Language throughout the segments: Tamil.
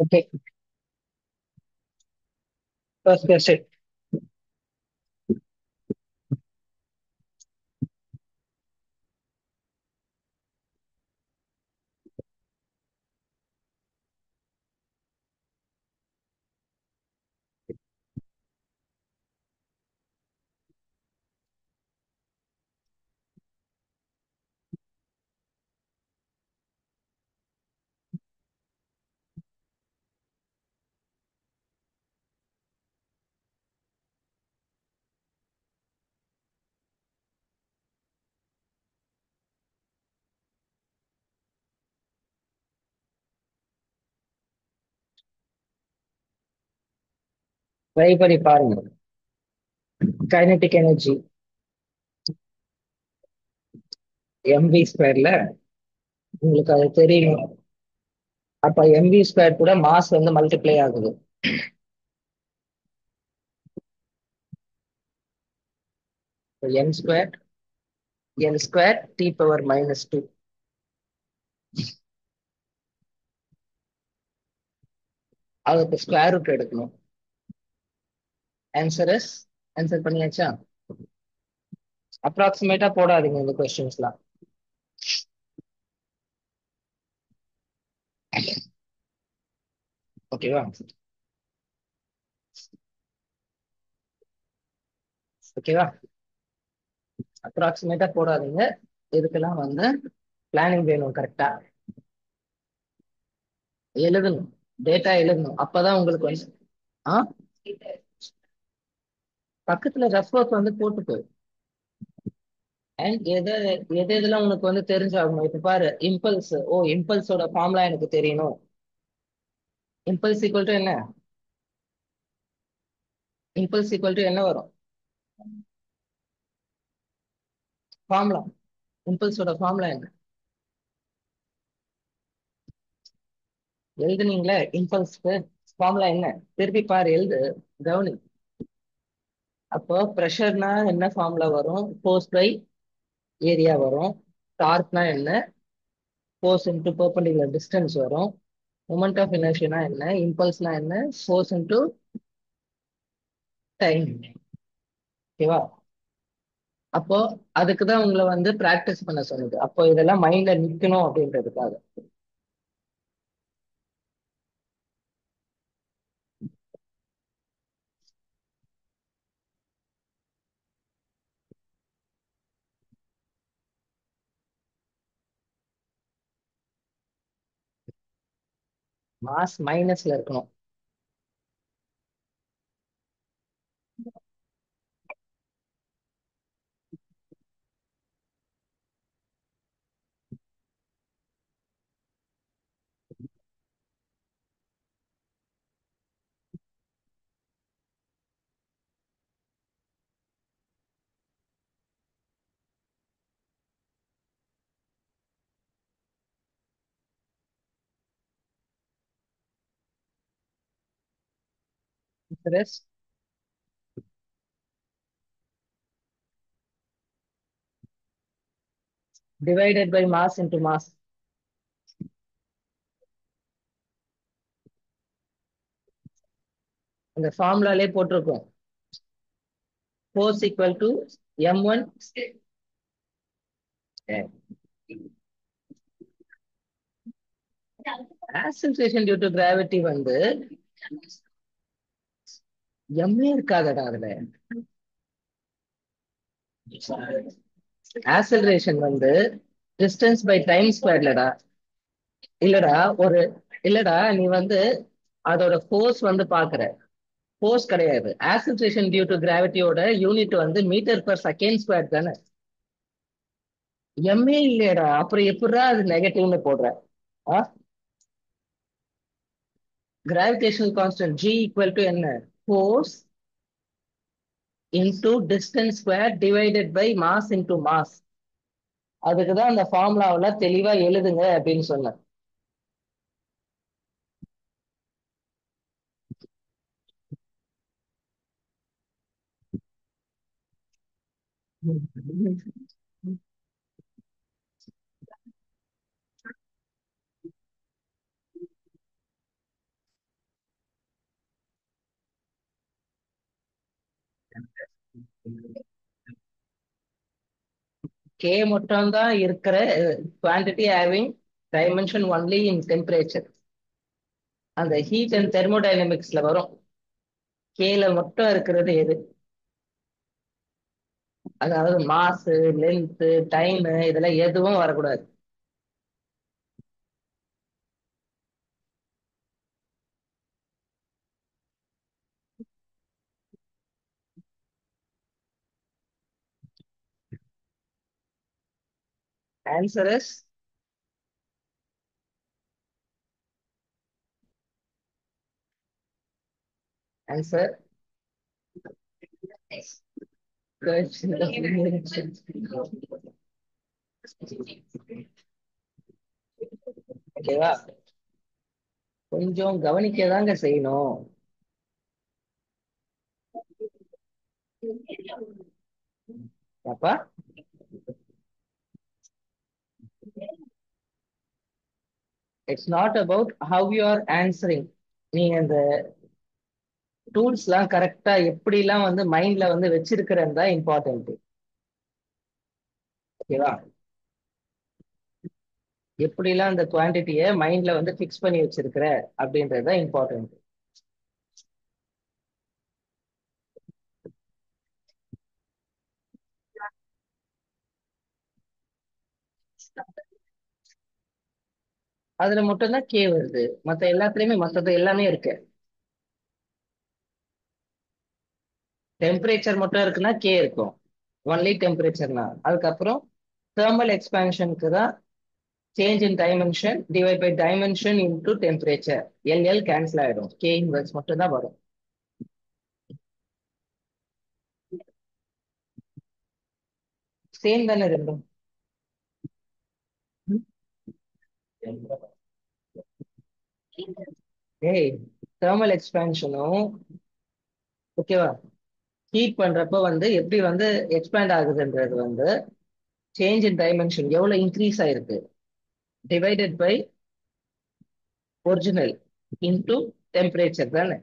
Okay, first question. ட்ரை பண்ணி பாருங்க. கைனடிக் எனர்ஜி எம்வி ஸ்கொயர்ல உங்களுக்கு அது தெரியும். அப்ப எம்வி ஸ்கொயர் கூட மாஸ் வந்து மல்டிப்ளை ஆகுது. N square N square T power -2. அதுக்கு ஸ்கொயர் ரூட் எடுக்கணும். ஆன்சர் ஆன்சர் பண்ணியாச்சா? அப்ராக்சிமேட்டா போடாதீங்க இந்த கொஸ்டின்ஸ்லாம். ஓகேவா? ஓகேவா? அப்ராக்சிமேட்டா போடாதீங்க. இதுக்கெல்லாம் வந்து பிளானிங் வேணும். கரெக்டா எழுதணும். டேட்டா எழுதணும். அப்பதான் உங்களுக்கு வந்து ஆ பக்கத்துல ரஃப் ஒர்க் வந்து போட்டுக்கு. அண்ட் எது எதெல்லாம் உனக்கு வந்து தெரிஞ்சாகணும். இப்ப பாரு, இம்பல்ஸ். ஓ, இம்பல்ஸோட ஃபார்முலா எனக்கு தெரியணும். இம்பல்ஸ் ஈக்குவல் டு என்ன? இம்பல்ஸ் ஈக்குவல் டு என்ன வரும்? ஃபார்முலா. இம்பல்ஸோட ஃபார்முலா என்ன? எழுதுனீங்களே இம்பல்ஸ்க்கு ஃபார்முலா என்ன? திருப்பி பாரு, எழுது. கவனி. அப்போ ப்ரெஷர்னா என்ன ஃபார்முலா வரும்? ஃபோர்ஸ் பை ஏரியா வரும். டார்க்னா என்ன? ஃபோர்ஸ் இன்டூ பெர்பெண்டிகுலர் டிஸ்டன்ஸ் வரும். மொமெண்ட் ஆஃப் இனர்ஷியானா என்ன? இம்பல்ஸ்னா என்ன? Force into time. ஓகேவா? அப்போ அதுக்கு தான் உங்களை வந்து பிராக்டிஸ் பண்ண சொன்னது. அப்போ இதெல்லாம் மைண்ட்ல நிக்கணும் அப்படின்றதுக்காக. மாஸ் மைனஸ்ல இருக்கணும். Divided by mass into mass. அந்த ஃபார்முலாலே போட்டிருக்கோம். Force equal to m1. Acceleration due to gravity வந்து எம்ஏ இருக்காதடா அதுல. ஆக்சிலரேஷன் வந்து டிஸ்டன்ஸ் பை டைம் ஸ்கொயர்லடா. இல்லடா ஒரு இல்லடா நீ வந்து அதோட ஃபோர்ஸ் வந்து பாக்குற. ஃபோர்ஸ் கிடையாது. ஆக்சிலரேஷன் டியூ டு கிராவிட்டியோட யூனிட் வந்து மீட்டர் பர் செகண்ட் ஸ்கொயர் தானே. எம்ஏ இல்லையடா, அப்புறம் எப்படிடா அது நெகட்டிவ்னு போடுற? Gravitational constant G equal to என்ன? Force into distance square divided by mass into mass. அதுக்கு தான் அந்த ஃபார்முலாவில தெளிவா எழுதுங்க அப்படின்னு சொன்னேன். கே மட்டும் தான் இருக்கிற quantity having dimension only in temperature. அந்த ஹீட் அண்ட் தெர்மோடைனமிக்ஸ்ல வரும். கேல மட்டும் இருக்கிறது எது? அதாவது மாஸ், லென்த், டைம் இதெல்லாம் எதுவும் வரக்கூடாது. ஆன்சர் இஸ் ஆன்சர் ஓகேவா? கொஞ்சம் கவனிக்கதாங்க செய்யணும். அப்பா, it's not about how you are answering. நீங்க அந்த டூல்ஸ் எல்லாம் கரெக்டா எப்படி எல்லாம் வந்து மைண்ட்ல வந்து வச்சிருக்கிறது தான் இம்பார்ட்டன்ட். ஓகேவா? எப்படி எல்லாம் அந்த குவான்டிட்டியை மைண்ட்ல வந்து ஃபிக்ஸ் பண்ணி வச்சிருக்கிற அப்படின்றது தான் இம்பார்ட்டன்ட். அதுல மட்டும்தான் கே வருது, மத்த எல்லாத்துலயுமே மத்தது எல்லாமே இருக்கு. டெம்பரேச்சர் மட்டும் இருக்குன்னா கே இருக்கும், ஒன்லி டெம்பரேச்சர்னா. அதுக்கப்புறம் தெர்மல் எக்ஸ்பான்ஷனுக்கு தான் change in dimension divide by dimension into temperature. L cancel ஆயிடும், கே இன்வெர்ஸ் மட்டும் தான் வரும். சேம் தானே ரெண்டும்? ஏய், தெர்மல் எக்ஸ்பான்ஷனும் ஓகேவா, ஹீட் பண்றப்ப வந்து எப்படி வந்து எக்ஸ்பேண்ட் ஆகுதுன்றது வந்து சேஞ்ச் இன் டைமென்ஷன் எவ்வளவு இன்க்ரீஸ் ஆயிருக்கு divided by original into temperature தானே?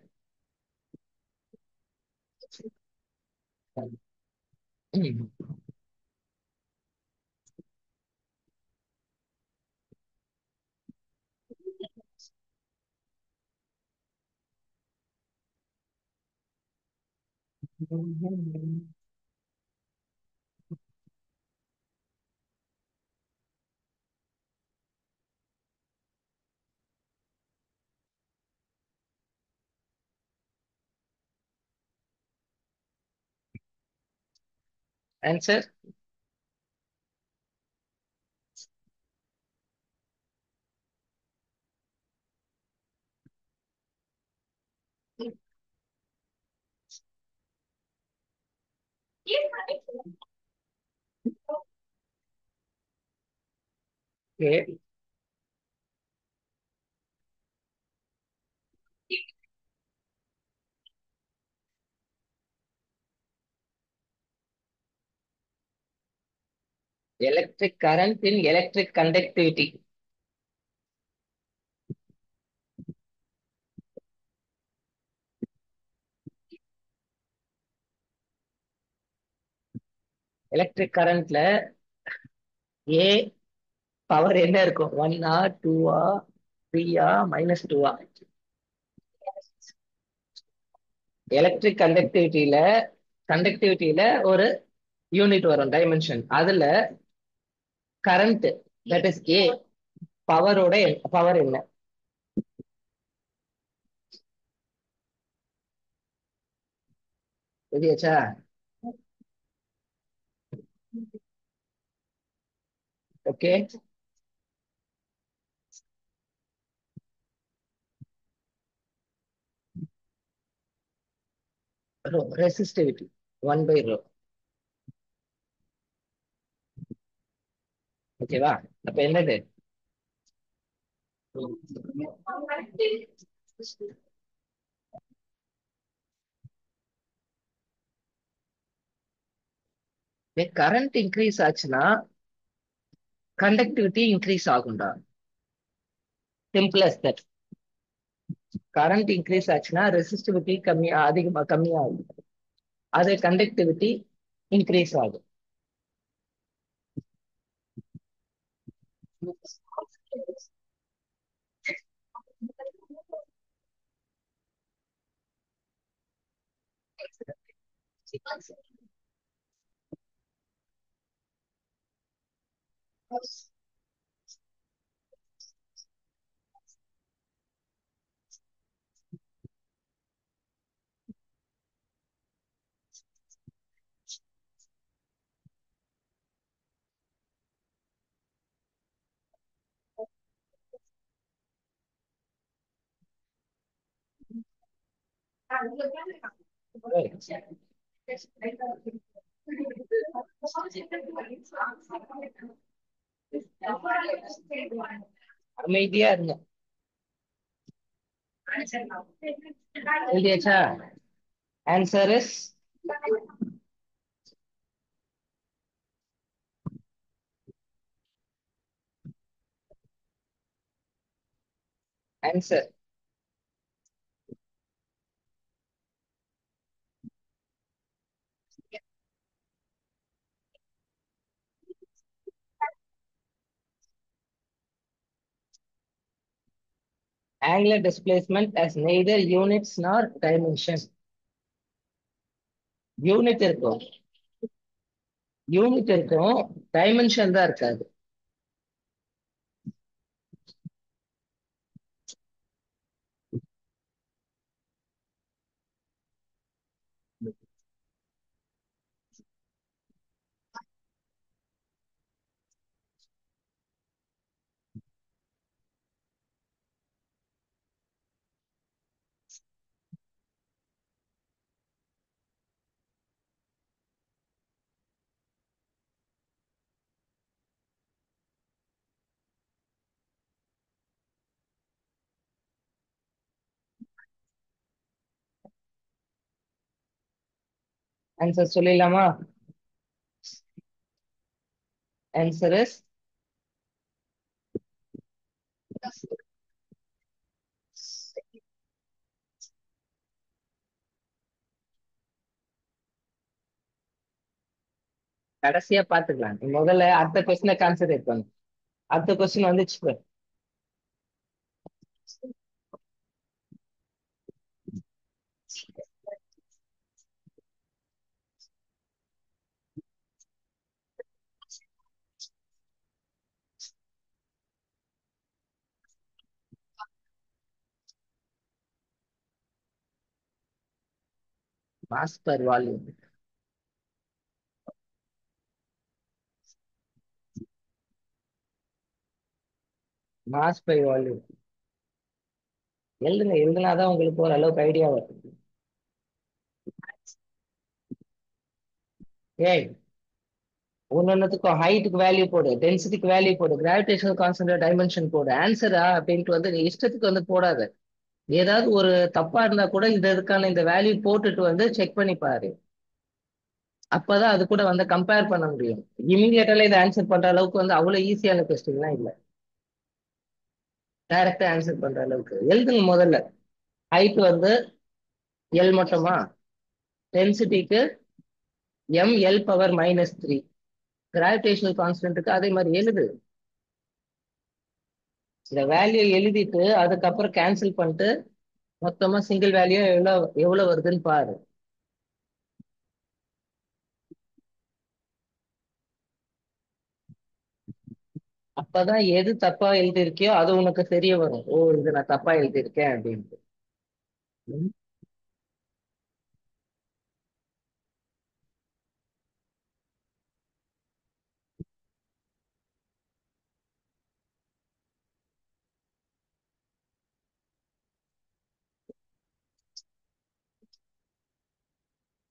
Answer electric current in electric conductivity. Electric கரண்ட்ல ஏ பவர் என்ன இருக்கும்? 1 2 3 -2. எலக்ட்ரிக் கண்டக்டிவிட்டியில ஒரு யூனிட் வரும் டைமென்ஷன், அதுல கரண்ட் தட் இஸ் ஏ பவரோட பவர் என்ன? புரியாச்சா? Okay, resistivity 1/ρ. ஓகேவா? அப்ப என்னது? கரண்ட் இன்க்ரீஸ் ஆச்சுன்னா கண்டக்டிவிட்டி இன்க்ரீஸ் ஆகும்டா. Simple as that. Current increase ஆச்சுன்னா ரெசிஸ்டிவிட்டி கம்மியாகும், அது கண்டக்டிவிட்டி இன்க்ரீஸ் ஆகும். அமைதியா இருங்க. எழுதியாச்சா? Answer is answer angular displacement as neither units nor dimension. Unit இருக்கும், யூனிட் இருக்கும், டைமென்ஷன் தான் இருக்காது. ஆன்சர் சொல்லிடலாமா? ஆன்சர் இஸ் கடைசியா பாத்துக்கலாம். நீ முதல்ல அடுத்த கொஸ்டினை கான்சென்ட்ரேட் பண்ணு. அடுத்த கொஸ்டின் வந்துச்சு பாரு. Mass per volume. Mass by volume எழுதுங்க, எழுதுனாதான் உங்களுக்கு ஓரளவுக்கு ஐடியா வரும். ஏய், ஒன்னொன்னுத்துக்கும் ஹைட்டுக்கு வேல்யூ போடு, டென்சிட்டிக்கு வேல்யூ போடு, கிராவிடேஷனல் கான்ஸ்டன்ட் டைமென்ஷன் போடு, ஆன்சரா அப்படின்ட்டு வந்து நீ இஷ்டத்துக்கு வந்து போடாத. ஏதாவது ஒரு தப்பா இருந்தா கூட இந்த இதுக்கான இந்த வேல்யூ போட்டுட்டு வந்து செக் பண்ணி பாரு. அப்பதான் அது கூட வந்து கம்பேர் பண்ண முடியும். இமீடியட்டால இதை ஆன்சர் பண்ற அளவுக்கு வந்து அவ்வளவு ஈஸியான கொஸ்டின்லாம் இல்ல. டைரக்டா ஆன்சர் பண்ற அளவுக்கு எழுதுங்க முதல்ல. ஹைட் வந்து எல் மட்டுமா, டென்சிட்டிக்கு ml⁻³ கிராவிடேஷனல் கான்ஸ்டன்ட்டுக்கு அதே மாதிரி எழுது. இந்த வேல்யூ எழுதிட்டு அதுக்கப்புறம் கேன்சல் பண்ணிட்டு மொத்தமா சிங்கிள் வேல்யூ எவ்வளவு எவ்வளவு வருதுன்னு பாரு. அப்பதான் எது தப்பா எழுதியிருக்கியோ அது உனக்கு தெரிய வரும். ஓ, இது நான் தப்பா எழுதியிருக்கேன் அப்படின்ட்டு. ம்,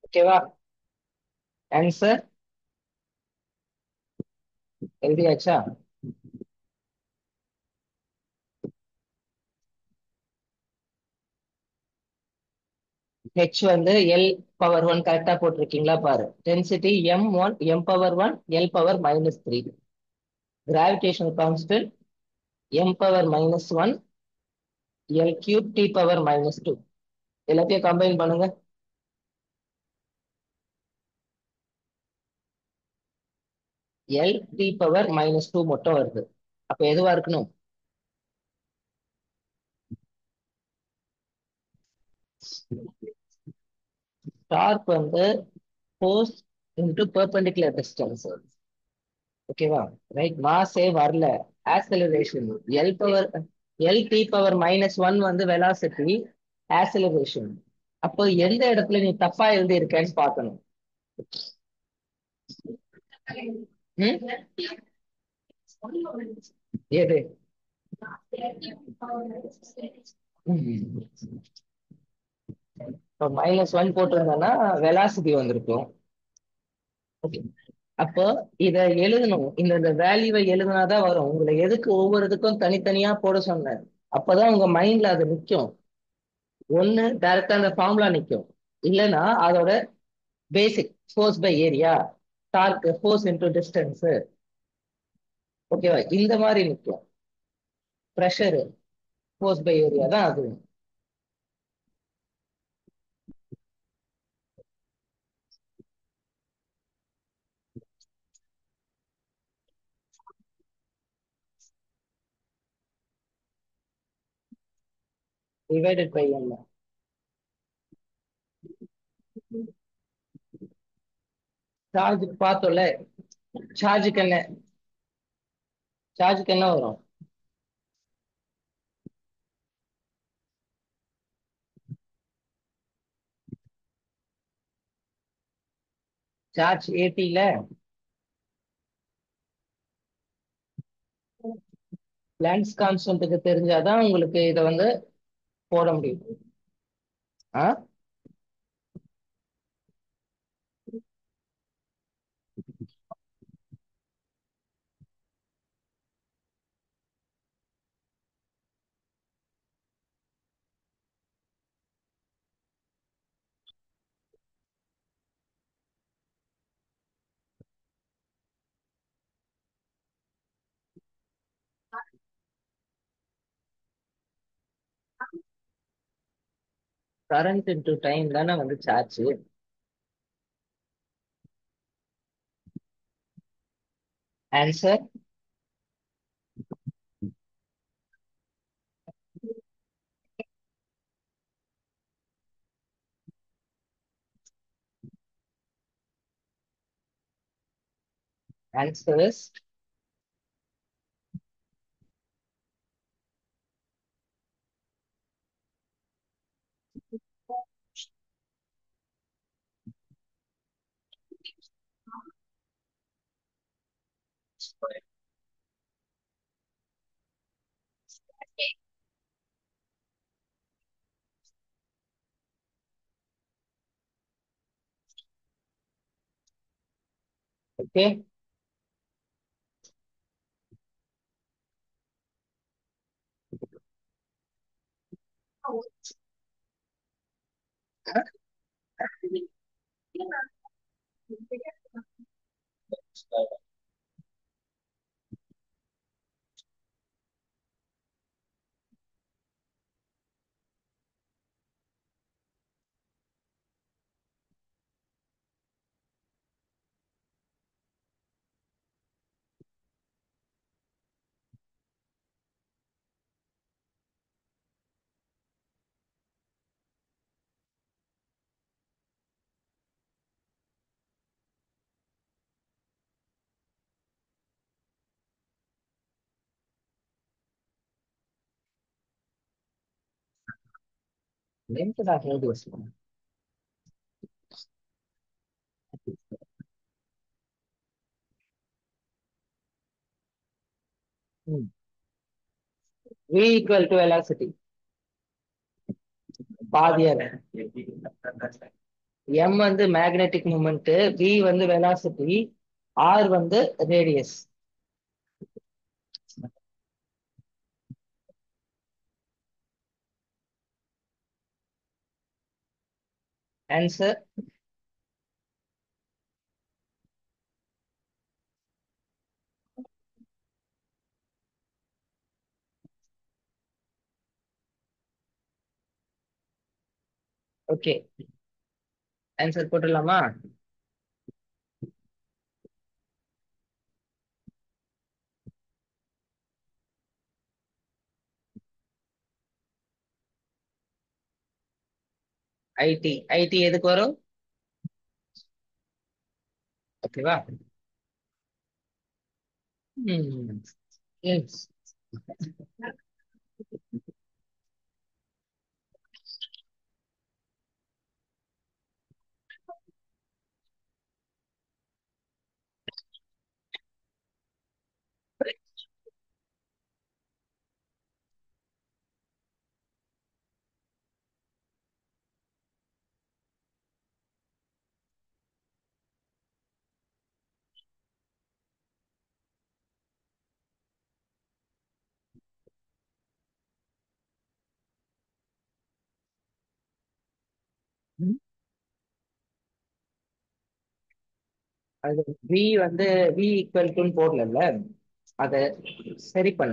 ஓகேவா? ஆன்சர் எழுதியாச்சா? ஹெச் வந்து L⁻1 கரெக்டா போட்டிருக்கீங்களா பாரு. Density M1 M⁻1 L⁻−3. Gravitational constant M⁻−1 L³ T⁻−2. எல்லாத்தையும் கம்பைன் பண்ணுங்க. L T⁻−2 மட்டும் வருது. அப்ப எதுவா இருக்கணும்? டார்க் வந்து ஃபோர்ஸ் இன்டு பெர்பெண்டிகுலர் டிஸ்டன்ஸ். ஓகேவா? ரைட், மாஸே வரல. ஆக்சலரேஷன் L T⁻⁻1 வந்து வெலாசிட்டி, ஆக்சலரேஷன். அப்போ எந்த இடத்துல நீ தப்பா எழுதி இருக்கேன்னு பார்க்கணும். ம்? எது? இப்போ -1 போட்டிருந்தேன்னா வெலாசிட்டி வந்திருக்கும். ஓகே. அப்போ இத எழுதணும். இந்த வேல்யூவை எழுதுனாதான் வரும். உங்களை எதுக்கு ஒவ்வொரு இதுக்கும் தனித்தனியா போட சொன்னேன்? அப்பதான் உங்க மைண்ட்ல அது நிக்கும். ஒண்ணு டைரக்டா அந்த ஃபார்முலா நிக்கும், இல்லைன்னா அதோட basic force by area, torque force into distance. ஓகேவா? இந்த மாதிரி நிக்கும். ப்ரெஷர் ஃபோர்ஸ் பை ஏரியா தான் அது. டிவைடட் பை என்ன? சார்ஜ் பார்த்தோம்ல. சார்ஜுக்கு என்ன? சார்ஜுக்கு என்ன வரும்? சார்ஜ் ஏடில பிளான்க்ஸ் கான்ஸ்டன்ட்டுக்கு தெரிஞ்சாதான் உங்களுக்கு இதை வந்து போட முடியும். ஆ, கரண்ட் இன்டூ டைம் தானே வந்து charge. Answer answer is okay. Length தான் radius. V equal to velocity, பாதியார். M வந்து மேக்னெட்டிக் மூமெண்ட், V வந்து வெலாசிட்டி, R வந்து ரேடியஸ். Answer okay. ஆன்சர் போட்டுடலாமா? ஐடி ஐடி எதுக்கு வரும்? ஓகேவா? ம். Yes. ம். அது வி வந்து வி ஈக்குவல் டுன்னு போடல, அத சரி பண்ண.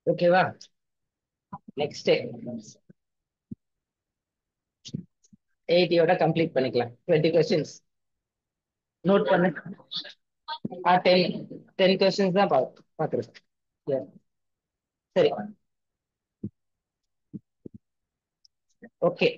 ஓகேவா? நெக்ஸ்ட் 80யோட கம்ப்ளீட் பண்ணிக்கலாம். 20 கொஸ்டின்ஸ் நோட் பண்ணு. 10 கொஸ்டின்ஸ் தான் பாக்குறேன். Yeah. சரி. ஓகே.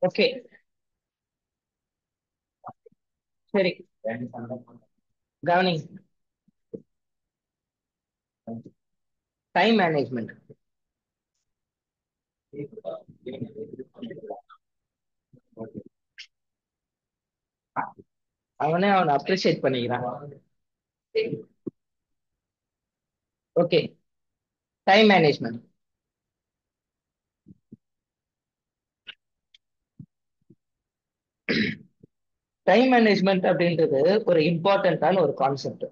ஓகே. சரி. கவனி. Time management. அவனை அப்ரிஷியேட் பண்ணிக்கிறான். Okay. Time management. Time management அப்படின்றது ஒரு இம்பார்ட்டன்டான ஒரு கான்செப்ட்.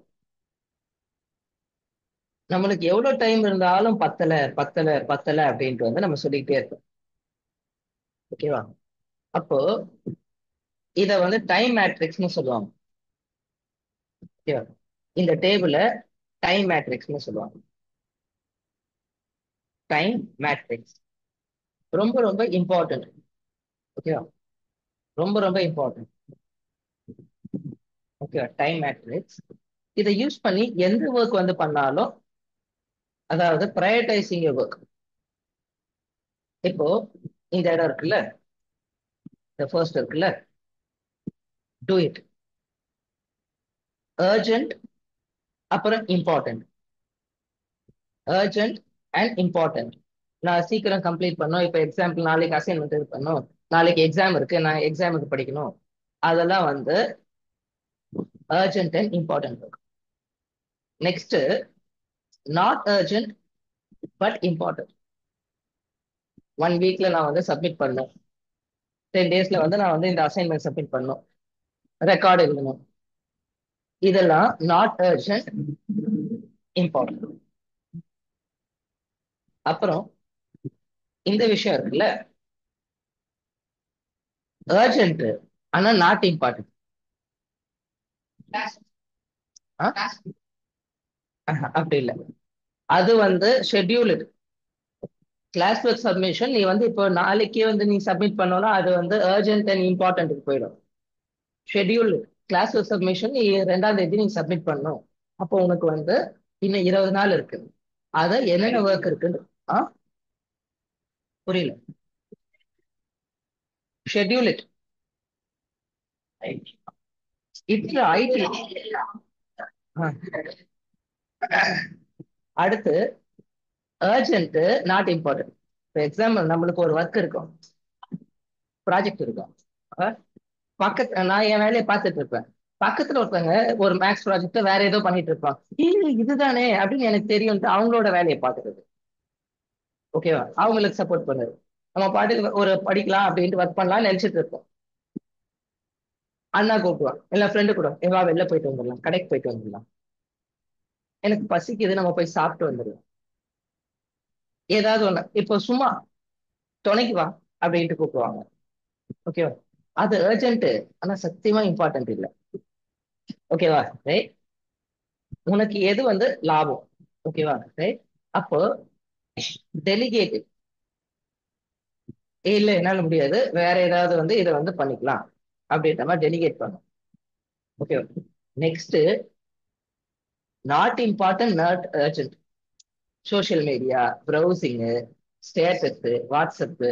நம்மளுக்கு எவ்வளவு டைம் இருந்தாலும் பத்தல பத்தல பத்தல அப்படின்ட்டு வந்து நம்ம சொல்லிக்கிட்டே இருக்கோம். ஓகேவா? அப்போ இத வந்து டைம் மேட்ரிக்ஸ்னு சொல்லுவாங்க. ஓகேவா? இந்த டேபிள டைம் மேட்ரிக்ஸ்னு சொல்லுவாங்க. டைம் மேட்ரிக்ஸ் ரொம்ப ரொம்ப இம்பார்ட்டன்ட். ஓகேவா? ரொம்ப ரொம்ப இம்பார்ட்டன்ட். ஓகேவா? டைம் மேட்ரிக்ஸ் இதை யூஸ் பண்ணி எந்த ஒர்க் வந்து பண்ணாலும், அதாவது ப்ரையாரிட்டைசிங் ஒர்க். இப்போ இந்த இடம் இருக்குல்ல, இந்த ஃபர்ஸ்ட் இருக்குல்ல, டூ இட். அர்ஜென்ட், அப்புறம் இம்பார்ட்டன்ட். Urgent and important. நான் சீக்கிரம் கம்ப்ளீட் பண்ணோம். இப்போ எக்ஸாம்பிள் நாளைக்கு அசைன்மெண்ட் இது பண்ணும், நாளைக்கு எக்ஸாம் இருக்கு, நான் எக்ஸாமுக்கு படிக்கணும், அதெல்லாம் வந்து urgent and important work. Next, not urgent but important. 1 வீக்ல நான் வந்து சப்மிட் பண்ணணும், 10 டேஸ்ல வந்து நான் வந்து இந்த அசைன்மெண்ட் சப்மிட் பண்ணணும், ரெக்கார்டு எழுதணும், இதெல்லாம் நாட் அர்ஜென்ட், இம்பார்ட்டன்ட். அப்புறம் இந்த விஷயம் இருக்குல்ல, அர்ஜென்ட் ஆனா நாட் இம்பார்ட்டன்ட். அப்படி இல்லை, அது வந்து ஷெட்யூல். கிளாஸ் ஒர்க் சப்மிஷன் நீ வந்து இப்போ நாளைக்கே வந்து நீ சப்மிட் பண்ணோம்னா அது வந்து அர்ஜென்ட் அண்ட் இம்பார்ட்டன்ட்டுக்கு போயிடும். ஷெட்யூல் கிளாஸ் ஒர்க் சப்மிஷன் நீ 2ஆம் தேதி நீ சப்மிட் பண்ணும், அப்போ உனக்கு வந்து இன்னும் 20 நாள் இருக்கு. அத என்னென்ன ஒர்க் இருக்குன்னு. ஆ, புரியல. Schedule it. It's IT. அடுத்து அர்ஜென்ட், நாட் இம்பார்ட்டன்ட். இப்போ எக்ஸாம்பிள் நம்மளுக்கு ஒரு ஒர்க் இருக்கும், ப்ராஜெக்ட் இருக்கும். பக்கத்து நான் என் வேலையை பார்த்துட்டு இருப்பேன், பக்கத்துல ஒருத்தவங்க ஒரு மேக்ஸ் ப்ராஜெக்ட் வேற ஏதோ பண்ணிட்டு இருப்பான். இதுதானே அப்படின்னு எனக்கு தெரியும், அவங்களோட வேலையை பார்த்துட்டு. ஓகேவா? அவங்களுக்கு சப்போர்ட் பண்ணுது. நம்ம பாட்டுக்கு ஒரு படிக்கலாம் அப்படின்ட்டு ஒர்க் பண்ணலாம் நினைச்சிட்டு இருப்போம். அண்ணா கூப்பிடுவான், இல்ல ஃப்ரெண்டு கூட, எவா வெளில போயிட்டு வந்துடலாம், கடைக்கு போயிட்டு வந்துடலாம். எனக்கு பசிக்குது, நம்ம போய் சாப்பிட்டு வந்துடுவோம். ஏதாவது ஒண்ணு இப்போ சும்மா துணைக்கு வா அப்படின்ட்டு கூப்பிடுவாங்க. ஓகேவா? அது அர்ஜென்ட், ஆனா சத்தியமா இம்பார்ட்டன்ட் இல்ல. ஓகேவா? ரைட். உனக்கு எது வந்து லாபம்? ஓகேவா? ரைட். அப்போ டெலிகேட், இல்ல என்னால முடியாது, வேற ஏதாவது வந்து இதை வந்து பண்ணிக்கலாம் அப்படின்ற மாதிரி டெலிகேட் பண்ணும். ஓகேவா? Next, not important not urgent. Social media, browsing, status, WhatsApp,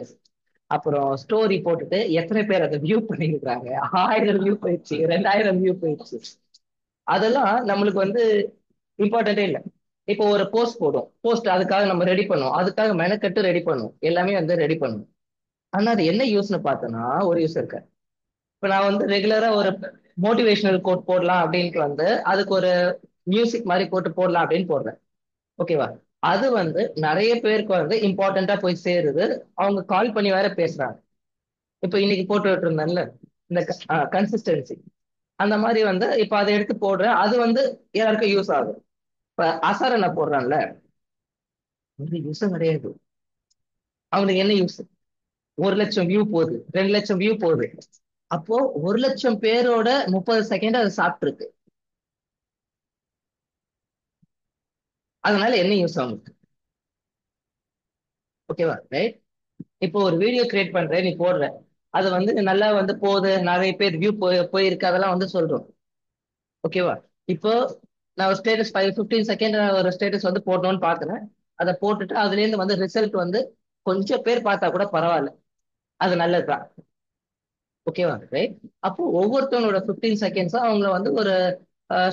அப்புறம் ஸ்டோரி போட்டுட்டு எத்தனை பேர் அதை வியூ பண்ணிருக்காங்க, 1000 வியூ போயிடுச்சு, 2000 வியூ போயிடுச்சு, அதெல்லாம் நம்மளுக்கு வந்து இம்பார்ட்டன்டே இல்லை. இப்போ ஒரு போஸ்ட் போடும், போஸ்ட் அதுக்காக நம்ம ரெடி பண்ணுவோம், அதுக்காக மெனக்கட்டு ரெடி பண்ணுவோம், எல்லாமே வந்து ரெடி பண்ணுவோம். ஆனா அது என்ன யூஸ்னு பார்த்தோன்னா ஒரு யூஸ் இருக்கு. இப்போ நான் வந்து ரெகுலரா ஒரு மோட்டிவேஷனல் கோட் போடலாம் அப்படின்ட்டு வந்து அதுக்கு ஒரு மியூசிக் மாதிரி போட்டு போடலாம் அப்படின்னு போடுறேன். ஓகேவா? அது வந்து நிறைய பேருக்கு வந்து இம்பார்ட்டண்டா போய் சேருது. அவங்க கால் பண்ணி வேற பேசுறாங்க. இப்போ இன்னைக்கு போட்டுட்டு இருந்தேன்ல, இந்த கன்சிஸ்டன்சி, அந்த மாதிரி வந்து இப்ப அதை எடுத்து போடுறேன், அது வந்து எல்லாருக்கும் யூஸ் ஆகும். இப்ப அசார நான் போடுறேன்ல, ஒரு யூஸும் கிடையாது. அவனுக்கு என்ன யூஸ்? 1 லட்சம் வியூ போகுது, 2 லட்சம் வியூ போகுது. அப்போ 1 லட்சம் பேரோட 30 செகண்ட் அது சாப்பிட்டு இருக்கு. அதனால என்ன யூஸ் ஆகுது? ஓகேவா? ரைட். இப்போ ஒரு வீடியோ கிரியேட் பண்ற, நீ போடுற, அது வந்து நல்லா வந்து போகுது, நிறைய பேர் வியூ போயிருக்கு, அதெல்லாம் வந்து சொல்றோம். ஓகேவா? இப்போ நான் ஒரு ஸ்டேட்டஸ் 15 செகண்ட் ஒரு ஸ்டேட்டஸ் வந்து போடணும்னு பாக்குறேன். அதை போட்டுட்டு அதுல இருந்து வந்து ரிசல்ட் வந்து கொஞ்சம் பேர் பார்த்தா கூட பரவாயில்ல, அது நல்லதுதான். ஓகேவா? ரைட். அப்போ ஒவ்வொருத்தவங்களோட 15 செகண்ட்ஸும் அவங்கள வந்து ஒரு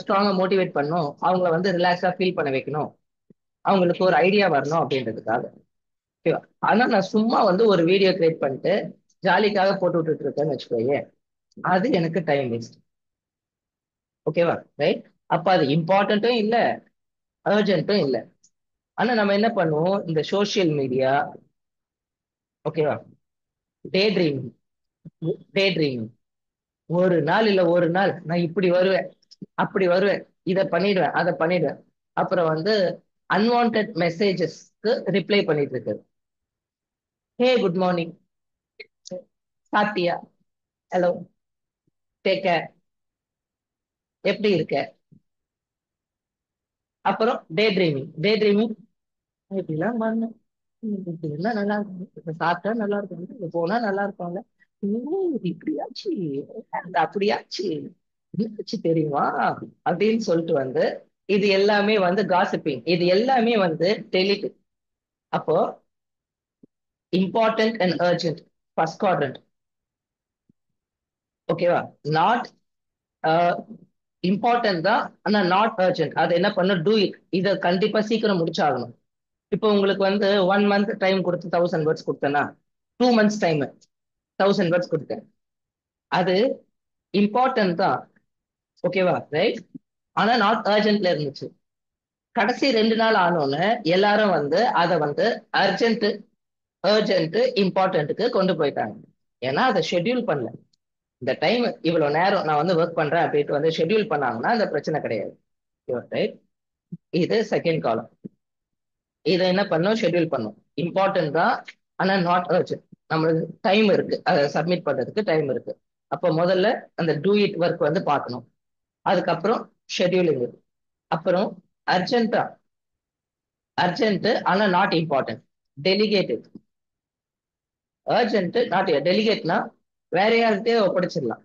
ஸ்ட்ராங்கா மோட்டிவேட் பண்ணணும், அவங்கள வந்து ரிலாக்ஸா ஃபீல் பண்ண வைக்கணும், அவங்களுக்கு ஒரு ஐடியா வரணும் அப்படின்றதுக்காக. ஓகேவா? ஆனா நான் சும்மா வந்து ஒரு வீடியோ கிரியேட் பண்ணிட்டு ஜாலிக்காக போட்டு விட்டுட்டு இருக்கேன்னு வச்சுக்கோயே, அது எனக்கு டைம் வேஸ்ட். ஓகேவா? ரைட். அப்ப அது இம்பார்ட்டன்ட்டும் இல்ல, அர்ஜென்ட்டும் இல்ல. ஆனா நம்ம என்ன பண்ணுவோம், இந்த சோசியல் மீடியா, ஓகேவா, டே ட்ரீமிங், டே ட்ரீமிங், ஒரு நாள் இல்ல ஒரு நாள் நான் இப்படி வருவேன், அப்படி வருவேன், இதை பண்ணிடுவேன், அதை பண்ணிடுவேன். அப்புறம் வந்து அன்வான்ட் மெசேஜஸ்க்கு ரிப்ளை பண்ணிட்டு இருக்கு. ஹே குட் மார்னிங், சாப்பிட்டியா, ஹலோ, டேக் கேர், எப்படி இருக்க. அப்புறம் டே ட்ரீமிங், டே ட்ரீமிங், இப்படிலாம் பண்ணேன், இப்படி இருந்தா நல்லா இருக்கும், இப்ப சாப்பிட்டா நல்லா இருக்கும், இங்க போனா நல்லா இருக்கும்ல, இது இப்படியாச்சு, அது அப்படியாச்சு, என்னாச்சு தெரியுமா அப்படின்னு சொல்லிட்டு வந்து இது எல்லாமே வந்து காசிப்பிங், இது எல்லாமே வந்து டெலிட். அப்போ important and urgent first quadrant. ஓகேவா? நாட் இம்பார்ட்டன்ட் தான், ஆனா நாட் அர்ஜென்ட். அது என்ன பண்ண, டூ இட், இதை கண்டிப்பா சீக்கிரம் முடிச்சாகணும். இப்போ உங்களுக்கு வந்து 1 மந்த் டைம் கொடுத்து 1000 வேர்ட்ஸ் கொடுத்தேன்னா, 2 மந்த்ஸ் டைம் 1000 வேர்ட்ஸ் கொடுத்தேன், அது இம்பார்ட்டன்ட் தான். ஓகேவா? ரைட். ஆனா நாட் அர்ஜென்ட்ல இருந்துச்சு. கடைசி 2 நாள் ஆனோன்னு எல்லாரும் வந்து அதை வந்து அர்ஜென்ட், அர்ஜென்ட், இம்பார்ட்டன்ட்டுக்கு கொண்டு போயிட்டாங்க. ஏன்னா அதை ஷெட்யூல் பண்ணல. இந்த டைம் இவ்வளவு நேரம் நான் வந்து ஒர்க் பண்றேன் அப்படின்ட்டு வந்து ஷெட்யூல் பண்ணாங்கன்னா அந்த பிரச்சனை கிடையாது. ரைட். இது செகண்ட் காலம். இதை என்ன பண்ணும், ஷெட்யூல் பண்ணும். இம்பார்ட்டன்ட் தான், ஆனா நாட் அர்ஜென்ட். நம்மளுக்கு டைம் இருக்கு, அதை சப்மிட் பண்றதுக்கு டைம் இருக்கு. அப்போ முதல்ல அந்த டூ இட் ஒர்க் வந்து பார்க்கணும். அதுக்கப்புறம் ஷெட்யூலிங். அப்புறம் அர்ஜென்ட்டா, அர்ஜென்ட் ஆனா not important, delegated. Urgent not டெலிகேட்னா வேற யார்கிட்டயே ஒப்படைச்சிடலாம்.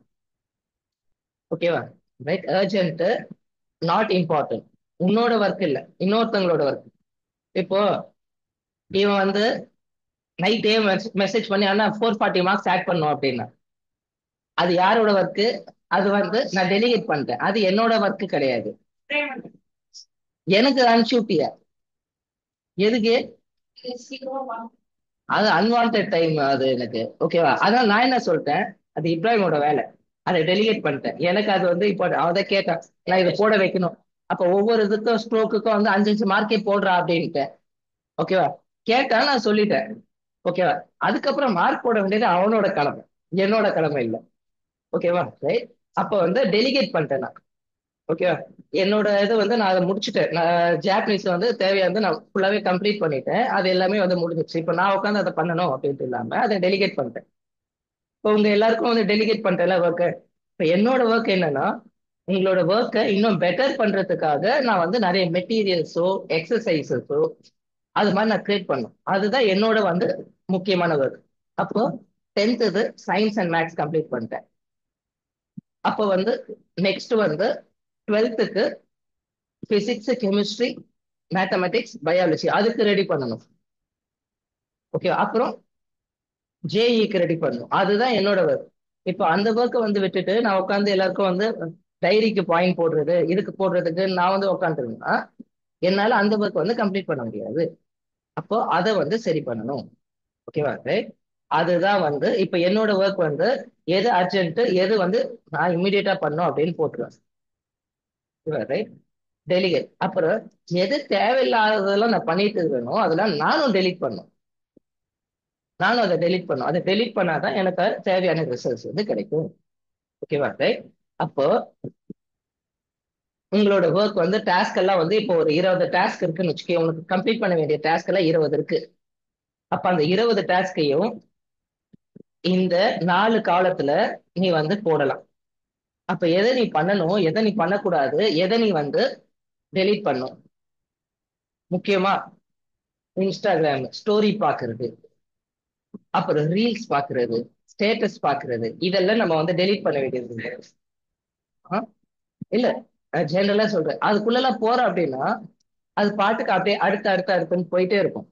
ஓகேவா? ரைட். அர்ஜென்ட், நாட் இம்பார்ட்டன்ட், உன்னோட ஒர்க் இல்ல, இன்னொருத்தவங்களோட ஒர்க். இப்போ இவன் வந்து நைட்டே மெசேஜ் பண்ணி ஆனா 440 மார்க்ஸ் ஆட் பண்ணும் அப்படின்னா அது யாரோட ஒர்க்கு? அது வந்து நான் டெலிகேட் பண்ணிட்டேன், அது என்னோட ஒர்க்கு கிடையாது. எனக்கு அனுப்பிச்சு விட்டிய, எதுக்கு? அது அன்வான்ட் டைம் அது எனக்கு. ஓகேவா? அதனால நான் என்ன சொல்லிட்டேன், அது இப்ராஹிமோட வேலை, அதை டெலிகேட் பண்ணிட்டேன். எனக்கு அது வந்து இப்போ அவதான் கேட்டேன், நான் இதை போட வைக்கணும், அப்ப ஒவ்வொரு இதுக்கும் ஸ்ட்ரோக்குக்கும் வந்து 5 5 மார்க்கே போடுறா அப்படின்ட்டு. ஓகேவா? கேட்டா நான் சொல்லிட்டேன். ஓகேவா? அதுக்கப்புறம் மார்க் போட வேண்டியது அவனோட கடமை, என்னோட கடமை இல்லை. ஓகேவா? ரைட். அப்ப வந்து டெலிகேட் பண்ணிட்டேன் நான். ஓகே. என்னோட இது வந்து நான் அதை முடிச்சுட்டேன். நான் ஜாப்பனீஸ் வந்து தேவையானது நான் ஃபுல்லாவே கம்ப்ளீட் பண்ணிட்டேன். அது எல்லாமே வந்து முடிஞ்சிச்சு. இப்போ நான் உட்காந்து அதை பண்ணணும் அப்படின்ட்டு இல்லாம அதை டெலிகேட் பண்ணிட்டேன். இப்போ உங்க எல்லாருக்கும் வந்து டெலிகேட் பண்ணிட்டேன்ல ஒர்க்கு. இப்போ என்னோட ஒர்க் என்னன்னா, உங்களோட ஒர்க்கை இன்னும் பெட்டர் பண்றதுக்காக நான் வந்து நிறைய மெட்டீரியல்ஸோ எக்ஸசைசஸோ அது மாதிரி நான் கிரியேட் பண்ணும். அதுதான் என்னோட வந்து முக்கியமான ஒர்க். அப்போ 10th இது சயின்ஸ் அண்ட் மேத்ஸ் கம்ப்ளீட் பண்ணிட்டேன். அப்போ வந்து நெக்ஸ்ட் வந்து 12th physics chemistry mathematics biology அதுக்கு ரெடி பண்ணணும். ஓகே. அப்புறம் ஜேஇக்கு ரெடி பண்ணணும். அதுதான் என்னோட ஒர்க். இப்போ அந்த ஒர்க்கை வந்து விட்டுட்டு நான் உட்காந்து எல்லாருக்கும் வந்து டைரிக்கு பாயிண்ட் போடுறது இதுக்கு போடுறதுக்கு நான் வந்து உட்காந்துருந்தேன்னா என்னால அந்த ஒர்க் வந்து கம்ப்ளீட் பண்ண முடியாது. அப்போ அதை வந்து சரி பண்ணணும். ஓகேவா? ரைட். அதுதான் வந்து இப்ப என்னோட ஒர்க் வந்து எது அர்ஜென்ட் எது வந்து நான் இம்மிடியட்டா பண்ணும் அப்படின்னு போட்டுருவேன். ரைட். டெலிகேட். அப்புறம் எது தேவையில்லாததெல்லாம் நான் பண்ணிட்டு இருக்கணும் அதெல்லாம் நானும் டெலிட் பண்ணும். நானும் அதை டெலிட் பண்ணும். அதை டெலிட் பண்ணாதான் எனக்கு தேவையான ரிசல்ட்ஸ் வந்து கிடைக்கும். ஓகேவா? ரைட். அப்போ உங்களோட ஒர்க் வந்து டாஸ்க் எல்லாம் வந்து இப்போ ஒரு 20 டாஸ்க் இருக்குன்னு வச்சுக்கோ. உங்களுக்கு கம்ப்ளீட் பண்ண வேண்டிய டாஸ்க் எல்லாம் 20 இருக்கு. அப்ப அந்த 20 டாஸ்கையும் இந்த 4 காலத்துல நீ வந்து போடலாம். அப்ப எதை நீ பண்ணணும் எதை நீ பண்ணக்கூடாது எதை நீ வந்து டெலீட் பண்ணும். முக்கியமா இன்ஸ்டாகிராம் ஸ்டோரி பாக்குறது, அப்புறம் ரீல்ஸ் பாக்குறது, ஸ்டேட்டஸ் பாக்குறது இதெல்லாம் நம்ம வந்து டெலீட் பண்ண வேண்டியது இல்லை. ஆ? இல்ல, ஜெனரலா சொல்றேன். அதுக்குள்ளெல்லாம் போறோம் அப்படின்னா அது பாட்டுக்கு அப்படியே அடுத்து அடுத்து அடுத்துன்னு போயிட்டே இருக்கும்.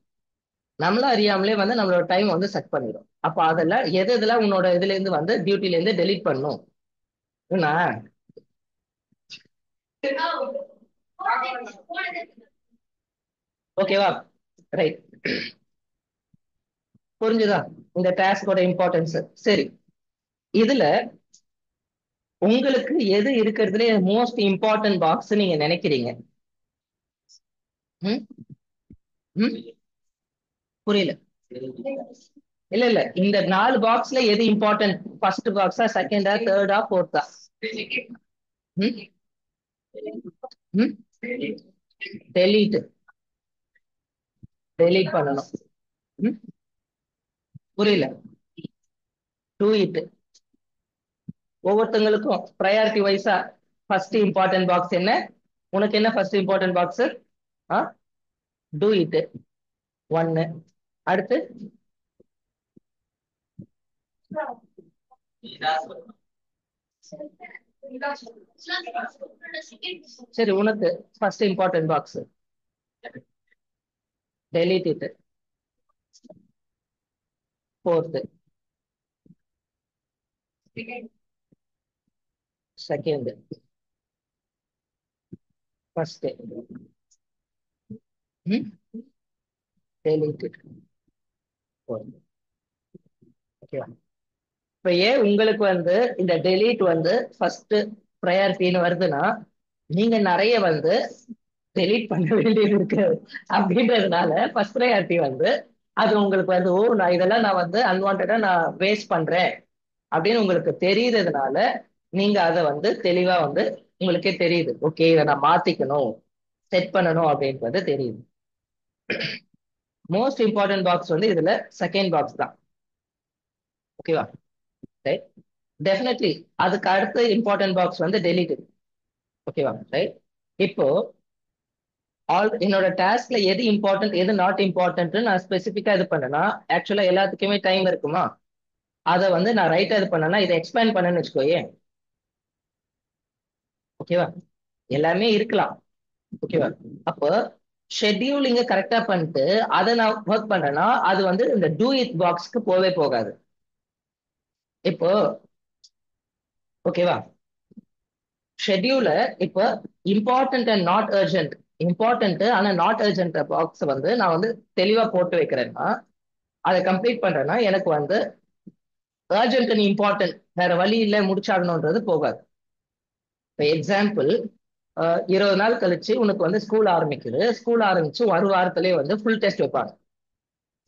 நம்மளும் அறியாமலே வந்து நம்மளோட டைம் வந்து செட் பண்ணிடும். அப்ப அதெல்லாம் எது இதெல்லாம் உன்னோட இதுல இருந்து வந்து டியூட்டில இருந்து டெலீட் பண்ணும். என்ன? ஓகேவா? ரைட். புரிஞ்சுதா இந்த டாஸ்கோட இம்பார்ட்டன்ஸ்? சரி. இதுல உங்களுக்கு எது இருக்கிறதுல மோஸ்ட் இம்பார்ட்டன்ட் பாக்ஸ் நீங்க நினைக்கிறீங்க? ம்? ம்? புரியல. இல்ல இல்ல, இந்த 4 பாக்ஸ்ல எது இம்பார்ட்டன்ட்? ஃபர்ஸ்ட் பாக்ஸா, செகண்டா, தேர்டா, ஃபோர்த்தா? ம்? ம்? டெலீட். டெலீட் பண்ணணும். ம்? புரியல. Do it. ஒவ்வொருத்தங்களுக்கும் ப்ரையாரிட்டி வைஸா ஃபர்ஸ்ட் இம்பார்ட்டன்ட் பாக்ஸ் என்ன? உனக்கு என்ன ஃபர்ஸ்ட் இம்பார்ட்டன்ட் பாக்ஸ்? ஆ, டூ இட் ஒன்னு. அடுத்து சரி, உனக்கு first important box delete it. Fourth. Second. First. Delete it. Fourth. ஓகேவா? இப்ப ஏன் உங்களுக்கு வந்து இந்த டெலீட் வந்து ஃபர்ஸ்ட் ப்ரையாரிட்டின்னு வருதுன்னா நீங்க நிறைய வந்து டெலீட் பண்ண வேண்டியது இருக்கு அப்படின்றதுனால ஃபர்ஸ்ட் ப்ரையாரிட்டி வந்து அது உங்களுக்கு வந்து ஓ நான் இதெல்லாம் நான் வந்து அன்வான்டா நான் வேஸ்ட் பண்றேன் அப்படின்னு உங்களுக்கு தெரியுறதுனால நீங்க அதை வந்து தெளிவா வந்து உங்களுக்கே தெரியுது. ஓகே, இதை நான் மாத்திக்கணும் செட் பண்ணணும் அப்படின்றது தெரியுது. மோஸ்ட் இம்பார்ட்டன்ட் பாக்ஸ் வந்து இதுல செகண்ட் பாக்ஸ் தான். ஓகேவா? ரைட். டெஃபினெட்லி அதுக்கு அடுத்த இம்பார்ட்டன்ட் பாக்ஸ் வந்து டெலிட். ஓகேவா? ரைட். இப்போ என்னோட டாஸ்க்ல எது இம்பார்ட்டன்ட் எது நாட் இம்பார்ட்டன்ட் நான் ஸ்பெசிஃபிக்கா இது பண்ணேன்னா ஆக்சுவலா எல்லாத்துக்குமே டைம் இருக்குமா? அதை வந்து நான் ரைட்டா இது பண்ணேன்னா இதை எக்ஸ்பேண்ட் பண்ணேன்னு வச்சுக்கோயே. ஓகேவா? எல்லாமே இருக்கலாம். ஓகேவா? அப்போ ஷெட்யூலிங்க கரெக்டா பண்ணிட்டு அதை நான் ஒர்க் பண்றேன்னா அது வந்து இந்த டூ இட் பாக்ஸ்க்கு போவே போகாது. இப்போ ஓகேவா? ஷெட்யூல இப்போ important and not urgent, important ஆனா நாட் அர்ஜென்ட் பாக்ஸ் வந்து நான் வந்து தெளிவா போட்டு வைக்கிறேன்னா அதை கம்ப்ளீட் பண்றேன்னா எனக்கு வந்து அர்ஜென்ட் அண்ட் இம்பார்ட்டன்ட் வேற வழி இல்லை முடிச்சாகணுன்றது போகாது. இப்போ எக்ஸாம்பிள், 20 நாள் கழிச்சு உனக்கு வந்து ஸ்கூல் ஆரம்பிக்குது. ஸ்கூல் ஆரம்பிச்சு ஒரு வாரத்திலேயே வந்து ஃபுல் டெஸ்ட் வைப்பாங்க.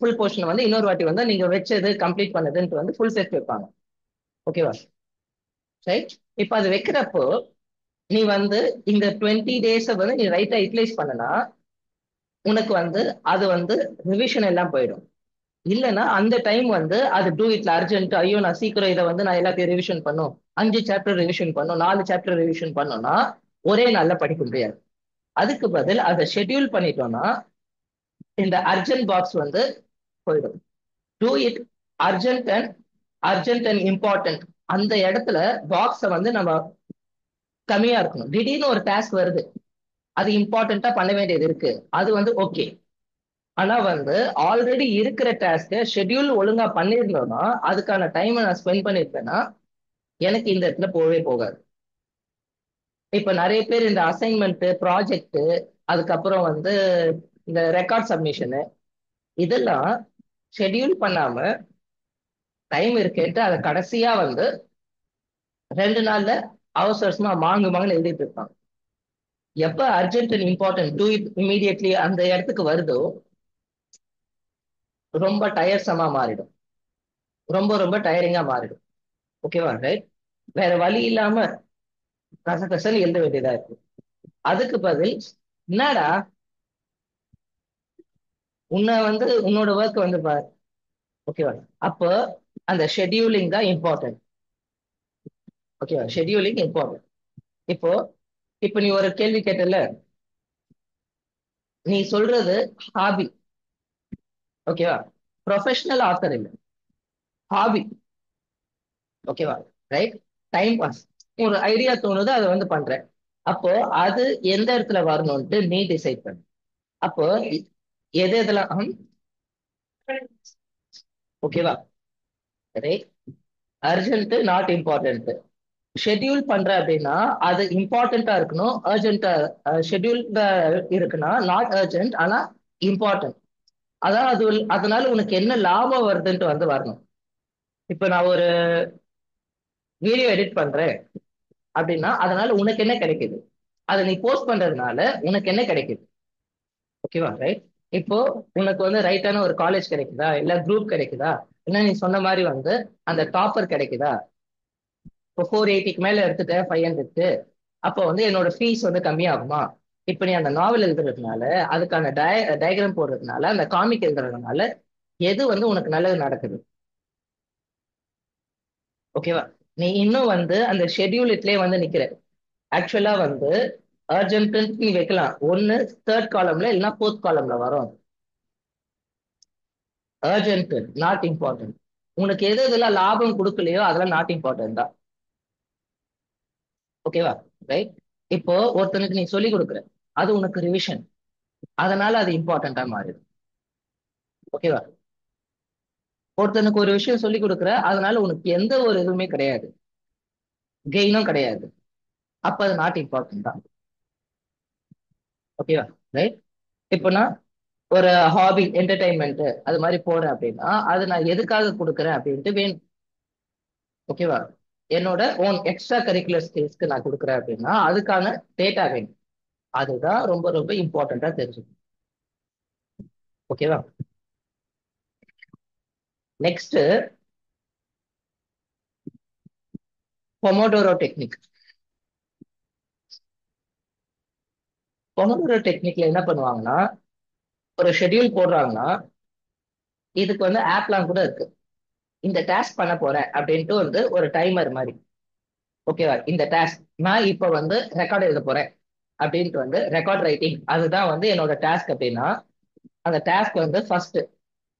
ஃபுல் போர்ஷன் வந்து இன்னொரு வாட்டி வந்து நீங்க வச்சது கம்ப்ளீட் பண்ணதுன்ட்டு வந்து ஃபுல் டெஸ்ட் வைப்பாங்க. ஓகேவா? ரைட். இப்போ அது வைக்கிறப்போ நீ வந்து இந்த 20 days வந்து நீ ரைட்டா யூட்டிலைஸ் பண்ணனா உனக்கு வந்து அது வந்து ரிவிஷன் எல்லாம் போயிடும். இல்லைன்னா அந்த டைம் வந்து அது டூ இட்ல அர்ஜென்ட், ஐயோ நான் சீக்கிரம் இதை வந்து நான் எல்லாத்தையும் ரிவிஷன் பண்ணும், 5 சாப்டர் ரிவிஷன் பண்ணும், 4 சாப்டர் ரிவிஷன் பண்ணோம்னா ஒரே நாள்ல படிக்க முடியாது. அதுக்கு பதில் அதை ஷெட்யூல் பண்ணிட்டோம்னா இந்த அர்ஜென்ட் பாக்ஸ் வந்து போயிடும். Do it urgent and important அந்த இடத்துல பாக்ஸை வந்து நம்ம கம்மியா இருக்கணும். திடீர்னு ஒரு டாஸ்க் வருது, அது இம்பார்ட்டண்டா பண்ண வேண்டியது இருக்கு, அது வந்து ஓகே. ஆனா வந்து ஆல்ரெடி இருக்கிற டாஸ்க ஷெட்யூல் ஒழுங்கா பண்ணிருந்தோம்னா அதுக்கான டைமை நான் ஸ்பெண்ட் பண்ணிருப்பேன்னா எனக்கு இந்த இடத்துல போகவே போகாது. இப்ப நிறைய பேர் இந்த அசைன்மெண்ட், ப்ராஜெக்ட், அதுக்கப்புறம் வந்து இந்த ரெக்கார்ட் சப்மிஷனு இதெல்லாம் ஷெட்யூல் பண்ணாம டைம் இருக்குன்ட்டு அதை கடைசியா வந்து 2 நாள்ல அவசரமா மாங்கு மாங்குன்னு எழுதிட்டு இருப்பான். எப்ப urgent and important do it immediately அந்த இடத்துக்கு வருதோ ரொம்ப டயர்சமா மாறிடும், ரொம்ப ரொம்ப டயரிங்கா மாறிடும். ஓகேவா, ரைட்? வேற வழி இல்லாம கசகசன்னு எழுத வேண்டியதா இருக்கு. அதுக்கு பதில் என்னடா உன்னை வந்து உன்னோட ஒர்க் வந்து பாரு. ஓகேவா? அப்போ அந்த ஷெட்யூலிங் தான் இம்பார்ட்டன்ட். ஓகேவா, ஷெட்யூலிங் இம்பார்ட்டன்ட். இப்போ இப்போ நீ ஒரு கேள்வி கேட்டல, நீ சொல்றது ஹாபி. ஓகேவா? ப்ரொஃபஷனல் ஆத்தர் இல்லை, ஹாபி. ஓகேவா, ரைட்? டைம் பாஸ், ஒரு ஐடியா தோணுது அதை வந்து பண்றேன். அப்போ அது எந்த இடத்துல வரணும்ட்டு நீ டிசைட் பண்ணு. அப்போ எது எதெல்லாம் ஓகேவா, right? Urgent not important schedule பண்ற அப்படின்னா அது இம்பார்ட்டண்டா இருக்கணும். அர்ஜென்ட்டா ஷெட்யூல்ட இருக்குன்னா நாட் அர்ஜென்ட் ஆனா இம்பார்ட்டன்ட். அதான் அது அதனால உனக்கு என்ன லாபம் வருதுன்ட்டு வந்து வரணும். இப்ப நான் ஒரு வீடியோ எடிட் பண்றேன் அப்படின்னா அதனால உனக்கு என்ன கிடைக்குது, அதை நீ போஸ்ட் பண்றதுனால உனக்கு என்ன கிடைக்குது. ஓகேவா, ரைட்? இப்போ உனக்கு வந்து ரைட்டான ஒரு காலேஜ் கிடைக்குதா, இல்ல குரூப் கிடைக்குதா, இல்ல நீ சொன்ன மாதிரி வந்து அந்த டாப்பர் கிடைக்குதா. இப்போ 480க்கு மேல எடுத்துட்டேன் 500க்கு, அப்போ வந்து என்னோட ஃபீஸ் வந்து கம்மியாகுமா. இப்ப நீ அந்த நாவல் எழுதுறதுனால அதுக்கான டயக்ராம் போடுறதுனால அந்த காமிக் எழுதுறதுனால எது வந்து உனக்கு நல்லது நடக்குது. ஓகேவா? நீ இன்னும் வந்து அந்த ஷெட்யூல்ட்லயே வந்து நிக்கிற. ஆக்சுவலா வந்து அர்ஜென்ட் நீ வைக்கலாம், ஒன்னு தேர்ட் காலம்ல இல்லைன்னா ஃபோர்த் காலம்ல வரும். Urgent not important. உனக்கு எது இதெல்லாம் லாபம் கொடுக்கலையோ அதெல்லாம் நாட் இம்பார்ட்டன்ட் தான். ஓகேவா, ரைட்? இப்போ ஒருத்தனுக்கு நீ சொல்லி கொடுக்குற, அது உனக்கு ரிவிஷன், அதனால அது இம்பார்ட்டண்டா மாறிடும். ஓகேவா? ஒருத்தனுக்கு ஒரு விஷயம் சொல்லி கொடுக்குற, அதனால உனக்கு எந்த ஒரு இதுவுமே கிடையாது, கெயினும் கிடையாது, அப்ப அது நாட் இம்பார்ட்டன்ட் தான். ஓகேவா, ரைட்? இப்போ நான் ஒரு ஹாபி என்டர்டைன்மெண்ட் அது மாதிரி போறேன் அப்படின்னா அது நான் எதுக்காக கொடுக்குறேன் அப்படின்ட்டு வேணும். ஓகேவா? என்னோட ஓன் எக்ஸ்ட்ரா கரிக்குலர் ஸ்கில்ஸ்க்கு நான் கொடுக்குறேன் அப்படின்னா அதுக்கான டேட்டா வேணும். அதுதான் ரொம்ப ரொம்ப இம்பார்ட்டண்டா தெரிஞ்சுக்கணும். ஓகேவா? Next, Pomodoro technique. பொமோடோரோ டெக்னிக்ல என்ன பண்ணுவாங்கன்னா, ஒரு ஷெட்யூல் போடுறாங்கன்னா இதுக்கு வந்து ஆப்லாம் கூட இருக்கு. இந்த டாஸ்க் பண்ண போறேன் அப்படின்ட்டு வந்து ஒரு டைமர் மாதிரி. ஓகேவா? இந்த டாஸ்க் நான் இப்ப வந்து ரெக்கார்ட் எழுத போறேன் அப்படின்ட்டு வந்து ரெக்கார்ட் ரைட்டிங் அதுதான் வந்து என்னோட டாஸ்க் அப்படின்னா அந்த டாஸ்க் வந்து ஃபர்ஸ்ட்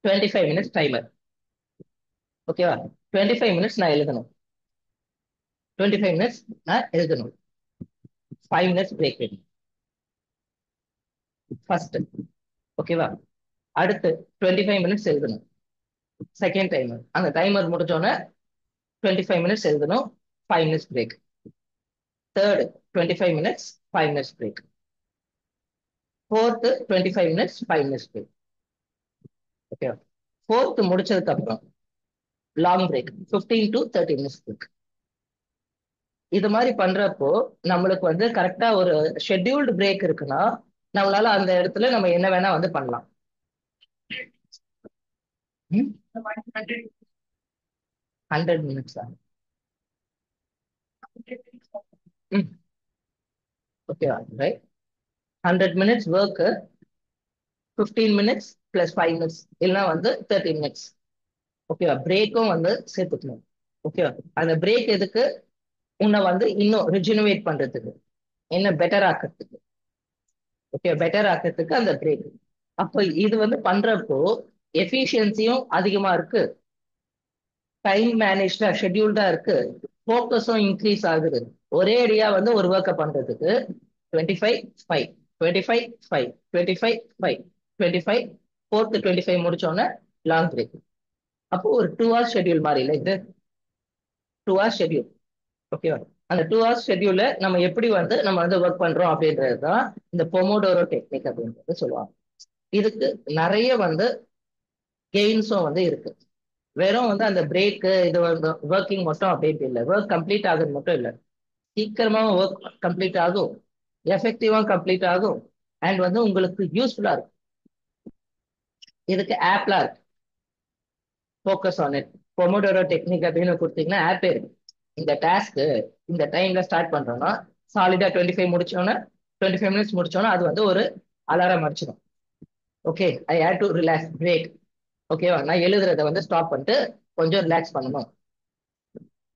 25 மினிட்ஸ் டைமர். ஓகேவா? 25 மினிட்ஸ் நான் எழுதணும், 25 மினிட்ஸ் நான் எழுதணும், 5 மினிட்ஸ் பிரேக் வேணும் ஃபர்ஸ்ட். ஓகேவா? அடுத்து 25 மினிட்ஸ் எழுதணும், செகண்ட் டைமர். அந்த டைமர் முடிஞ்சோடனே 25 மினிட்ஸ் எழுதணும், 5 minutes break. Third 25 minutes, 5 minutes break. Fourth 25 minutes, 5 minutes break. ஓகேவா? ஃபோர்த்து முடிச்சதுக்கு அப்புறம் long break, 15 to 30 minutes break. இது மாதிரி பண்றப்போ நம்மளுக்கு வந்து கரெக்டா ஒரு ஷெட்யூல்டு பிரேக் இருக்குன்னா நம்மளால அந்த இடத்துல நம்ம என்ன வேணா வந்து பண்ணலாம். 100 மினிட்ஸ். ஓகேவா? Right. 100 minutes work, 15 minutes + 5 minutes இல்லைன்னா வந்து 30 minutes. ஓகேவா? பிரேக்கும் வந்து சேர்த்துக்கணும். ஓகேவா? அந்த பிரேக் எதுக்கு? உன்னை வந்து இன்னும் ரிஜினுவேட் பண்றதுக்கு, என்ன பெட்டர் ஆக்கிறதுக்கு. ஓகே, பெட்டர் ஆக்கிறதுக்கு அந்த பிரேக். அப்போ இது வந்து பண்றப்போ எஃபிஷியன்சியும் அதிகமா இருக்கு, டைம் மேனேஜ்டா ஷெட்யூல்டா இருக்கு, ஃபோக்கஸும் இன்க்ரீஸ் ஆகுது. ஒரே அடியா வந்து ஒரு ஒர்க்கை பண்றதுக்கு 25 5 25 5 25 5 25 4th 25 முடிச்சோன்னே லாங் பிரேக். அப்போ ஒரு 2 hours ஷெட்யூல் மாதிரி இல்லை இது? 2 hours ஷெட்யூல். ஓகேவா? அந்த 2 hours ஷெட்யூல நம்ம எப்படி வந்து நம்ம வந்து ஒர்க் பண்றோம் அப்படின்றது தான் இந்த பொமோடோரோ டெக்னிக் அப்படின்றது சொல்லுவாங்க. இதுக்கு நிறைய வந்து கெயின்ஸும் வந்து இருக்கு. வெறும் வந்து அந்த பிரேக்கு இது வந்து ஒர்க்கிங் மட்டும் அப்படின்ட்டு இல்லை, ஒர்க் கம்ப்ளீட் ஆகுது மட்டும் இல்லை, சீக்கிரமா ஒர்க் கம்ப்ளீட் ஆகும், எஃபெக்டிவா கம்ப்ளீட் ஆகும், அண்ட் வந்து உங்களுக்கு யூஸ்ஃபுல்லா இருக்கும். இதுக்கு ஆப்லாம் இருக்கு. Focus on it Pomodoro technique அப்படின்னு கொடுத்தீங்கன்னா ஆப்பே இருக்கு. இந்த டாஸ்க்கு இந்த டைம்ல ஸ்டார்ட் பண்றோம்னா சாலிடா 25 முடிச்சோன்னா 25 minutes முடிச்சோன்னா அது வந்து ஒரு அலாரம் அடிச்சிடும். Okay, I hate to relax break. ஓகேவா? நான் எழுதுறத வந்து ஸ்டாப் பண்ணிட்டு கொஞ்சம் ரிலாக்ஸ் பண்ணணும்.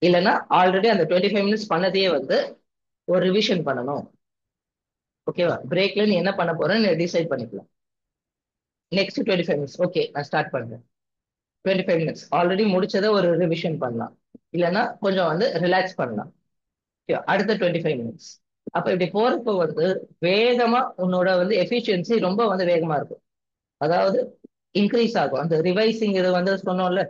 இல்லைன்னா ஆல்ரெடி அந்த 25 minutes பண்ணதையே வந்து ஒரு ரிவிஷன் பண்ணணும். ஓகேவா? பிரேக்ல நீ என்ன பண்ண போறேன்னு டிசைட் பண்ணிக்கலாம். நெக்ஸ்ட் 25 minutes ஓகே நான் ஸ்டார்ட் பண்றேன். 25 minutes ஆல்ரெடி முடிச்சதை ஒரு ரிவிஷன் பண்ணலாம், இல்லைன்னா கொஞ்சம் வந்து ரிலாக்ஸ் பண்ணலாம். Okay, அடுத்த 25 minutes. அப்ப இப்படி போறப்போ வந்து வேகமா உன்னோட வந்து எஃபிஷியன்சி ரொம்ப வந்து வேகமா இருக்கும். அதாவது இன்க்ரீஸ் ஆகும். அந்த ரிவைசிங் இது வந்து சொன்னோம்ல,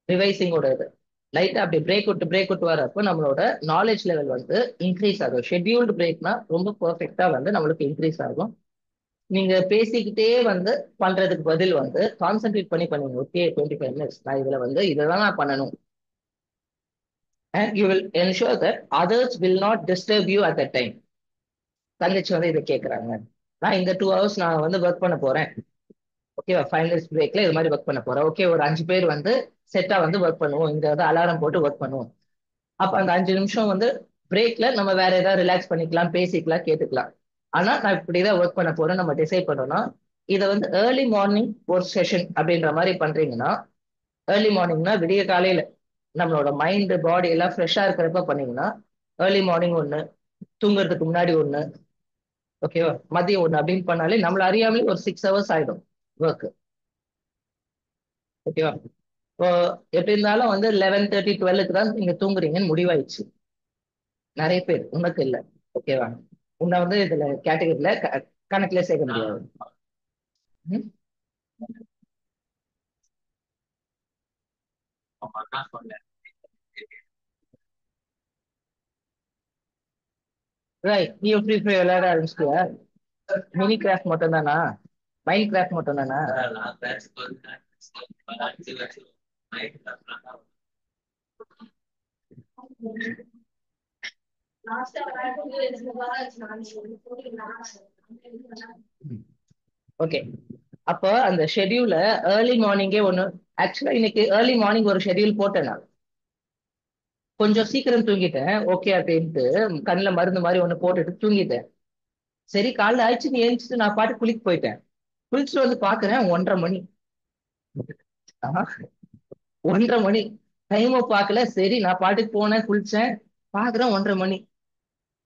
ரிவைசிங்கோட இது லைட்டா அப்படி பிரேக் விட்டு வரப்போ நம்மளோட நாலேஜ் லெவல் வந்து இன்க்ரீஸ் ஆகும். ஷெட்யூல்டு பிரேக்னா ரொம்ப பெர்ஃபெக்டா வந்து நம்மளுக்கு இன்க்ரீஸ் ஆகும். நீங்க பேசிக்கிட்டே வந்து பண்றதுக்கு பதில் வந்து கான்சென்ட்ரேட் பண்ணி பண்ணுங்க. ஓகே, 25 minutes நான் இதுல வந்து இதெல்லாம் நான் பண்ணணும். And you will ensure that others will not disturb you at that time. தங்கச்சி வந்து இதை கேட்கறாங்க, நான் இந்த 2 hours நான் வந்து ஒர்க் பண்ண போறேன். ஓகேவா? 5 minutes பிரேக்ல இது மாதிரி ஒர்க் பண்ண போறேன். ஓகே, ஒரு 5 பேர் வந்து செட்டா வந்து ஒர்க் பண்ணுவோம், இங்க வந்து அலாரம் போட்டு ஒர்க் பண்ணுவோம். அப்ப அந்த 5 நிமிஷம் வந்து பிரேக்ல நம்ம வேற ஏதாவது ரிலாக்ஸ் பண்ணிக்கலாம், பேசிக்கலாம், கேட்டுக்கலாம். ஆனா நான் இப்படிதான் ஒர்க் பண்ண போறேன் நம்ம டிசைட் பண்ணோம்னா இதை வந்து ஏர்லி மார்னிங் ஒரு செஷன் அப்படின்ற மாதிரி பண்றீங்கன்னா, ஏர்லி மார்னிங்னா விடிய காலையில நம்மளோட மைண்ட் பாடி எல்லாம் ஃப்ரெஷ்ஷா இருக்கிறப்ப பண்ணீங்கன்னா, ஏர்லி மார்னிங் ஒண்ணு, தூங்குறதுக்கு முன்னாடி ஒண்ணு, ஓகேவா, மதியம் ஒண்ணு அப்படின்னு பண்ணாலே நம்மள அறியாமலே ஒரு 6 hours ஆயிடும் ஒர்க். ஓகேவா? இப்போ எப்படி இருந்தாலும் வந்து 11:30 12க்கு தான் நீங்க தூங்குறீங்கன்னு முடிவாயிடுச்சு. நிறைய பேர், உனக்கு இல்லை. ஓகேவா? உன்னை வந்து இதுல கேட்டகரியில கணக்குல சேர்க்க முடியாது. ரைட், நீ ஃப்ரீ ஃபயர் விளையாட ஆரம்பிச்சிட்டியா? மினி கிராஃப்ட் மட்டும் தானா? மைண்ட் கிராஃப்ட் மட்டும் தானா? ஓகே, அப்போ அந்த ஷெட்யூல ஏர்லி மார்னிங்கே ஒன்று. ஆக்சுவலா இன்னைக்கு ஏர்லி மார்னிங் ஒரு ஷெட்யூல் போட்டேன் நான். கொஞ்சம் சீக்கிரம் தூங்கிட்டேன், ஓகே அப்படின்ட்டு கண்ணில் மருந்து மாதிரி ஒன்று போட்டுட்டு தூங்கிட்டேன். சரி, காலைல ஆயிடுச்சு, நீ எழுந்துட்டு நான் பாட்டு குளிக்க போயிட்டேன். குளிச்சுட்டு வந்து பாக்குறேன் 1:30 மணி. ஆஹா, 1:30 மணி. டைமை பார்க்கல, சரி நான் பாட்டுக்கு போனேன், குளிச்சேன், பாக்குறேன் 1:30 மணி.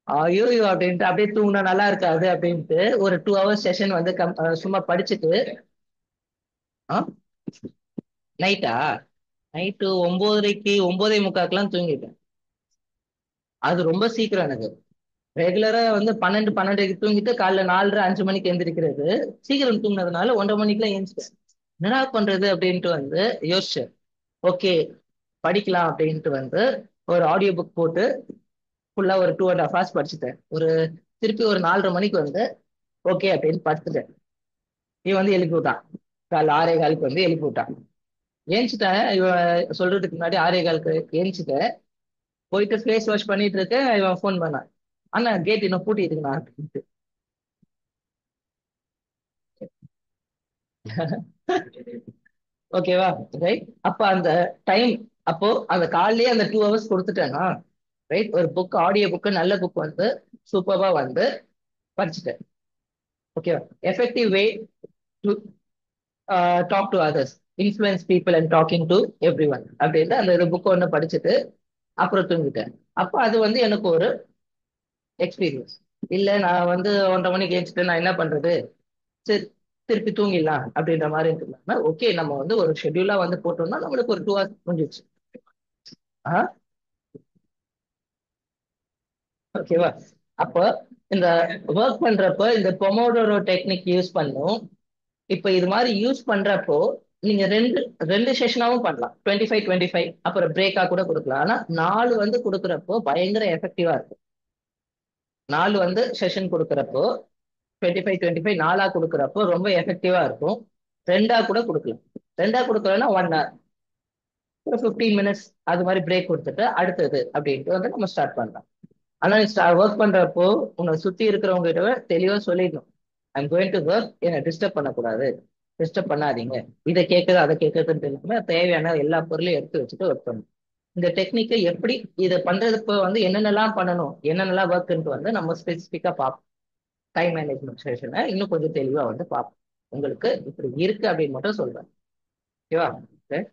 ஐயோ அப்படின்ட்டு அப்படியே தூங்கினா நல்லா இருக்காது அப்படின்ட்டு ஒரு 2 hours செஷன் வந்து சும்மா படிச்சுட்டு. நைட்டா? நைட்டு 9:30 9:45 தூங்கிட்டேன். அது ரொம்ப சீக்கிரம் எனக்கு. ரெகுலரா வந்து 12 12:30 தூங்கிட்டு காலைல 4:30 5 மணிக்கு எந்திரிக்கிறது. சீக்கிரம் தூங்கினதுனால 1:30 மணிக்கெல்லாம் ஏஞ்சிட்டேன். என்னடா பண்றது அப்படின்ட்டு வந்து யோசிச்சேன். ஓகே, படிக்கலாம் அப்படின்ட்டு வந்து ஒரு ஆடியோ புக் போட்டு ஃபுல்லா ஒரு 2.5 hours படிச்சுட்டேன். திருப்பி ஒரு 4:30 மணிக்கு வந்து ஓகே அப்படின்னு படுத்துட்டேன். இவன் வந்து எழுப்பி விட்டான். காலைல 6:15 வந்து எழுப்பி விட்டான். ஏஞ்சிட்டேன். இவன் சொல்றதுக்கு முன்னாடி 6:15 ஏஞ்சிட்டேன். போயிட்டு ஃபேஸ் வாஷ் பண்ணிட்டு இருக்கேன், இவன் ஃபோன் பண்ணான். அண்ணா கேட் இன்னும் பூட்டி இருக்குண்ணா அப்படின்ட்டு. ஓகேவா? ரைட். அப்ப அந்த டைம், அப்போ அந்த காலையிலேயே அந்த 2 hours கொடுத்துட்டேன்னா, ரைட், ஒரு புக் ஆடியோ புக்கு நல்ல புக் வந்து சூப்பர்வா வந்து படிச்சுட்டேன். ஓகேவா? Effective way to talk to others, influence people and talking to everyone அப்படின்ட்டு அந்த ஒரு புக் ஒன்று படிச்சுட்டு அப்புறம் தூங்கிட்டேன். அப்போ அது வந்து எனக்கு ஒரு எக்ஸ்பீரியன்ஸ். இல்லை நான் வந்து 1:30 மணிக்கு ஏஞ்சிட்டு நான் என்ன பண்றது, சரி திருப்பி தூங்கிடலாம் அப்படின்ற மாதிரி இருந்துருந்தாங்க. ஓகே, நம்ம வந்து ஒரு ஷெட்யூலா வந்து போட்டோம்னா நம்மளுக்கு ஒரு 2 hours முடிஞ்சிச்சு. ஆ, ஓகேவா? அப்போ இந்த ஒர்க் பண்றப்போ இந்த பொமோடோரோ டெக்னிக் யூஸ் பண்ணும். இப்போ இது மாதிரி யூஸ் பண்றப்போ நீங்க ரெண்டு ரெண்டு செஷனாவும் பண்ணலாம், 25-25, அப்புறம் பிரேக்கா கூட கொடுக்கலாம். ஆனா 4 வந்து கொடுக்குறப்போ பயங்கர எஃபெக்டிவா இருக்கும். 4 வந்து செஷன் கொடுக்குறப்போ 25-25 4ஆ கொடுக்குறப்போ ரொம்ப எஃபெக்டிவா இருக்கும். ரெண்டா கூட கொடுக்கலாம். ரெண்டா கொடுக்கலன்னா 1 hour, ஒரு 15 minutes அது மாதிரி பிரேக் கொடுத்துட்டு அடுத்தது அப்படின்ட்டு வந்து நம்ம ஸ்டார்ட் பண்ணலாம். ஆனா நீ ஒர்க் பண்றப்போ உன்னை சுத்தி இருக்கிறவங்க கிட்ட தெளிவா சொல்லிடணும், ஐம் கோயிங் டு ஒர்க், என்னை டிஸ்டர்ப் பண்ணக்கூடாது, டிஸ்டர்ப் பண்ணாதீங்க, இதை கேட்குது அதை கேட்குதுன்னு தெரியாம தேவையான எல்லா பொருளையும் எடுத்து வச்சுட்டு ஒர்க் பண்ணணும். இந்த டெக்னிக்கை எப்படி இதை பண்றதுக்கு வந்து என்னென்னலாம் பண்ணணும், என்னென்னலாம் ஒர்க்ன்ட்டு வந்து நம்ம ஸ்பெசிஃபிக்கா பார்ப்போம். டைம் மேனேஜ்மெண்ட் செஷனை இன்னும் கொஞ்சம் தெளிவா வந்து பார்ப்போம். உங்களுக்கு இப்படி இருக்கு அப்படின்னு மட்டும் சொல்றேன். ஓகேவா? சரி.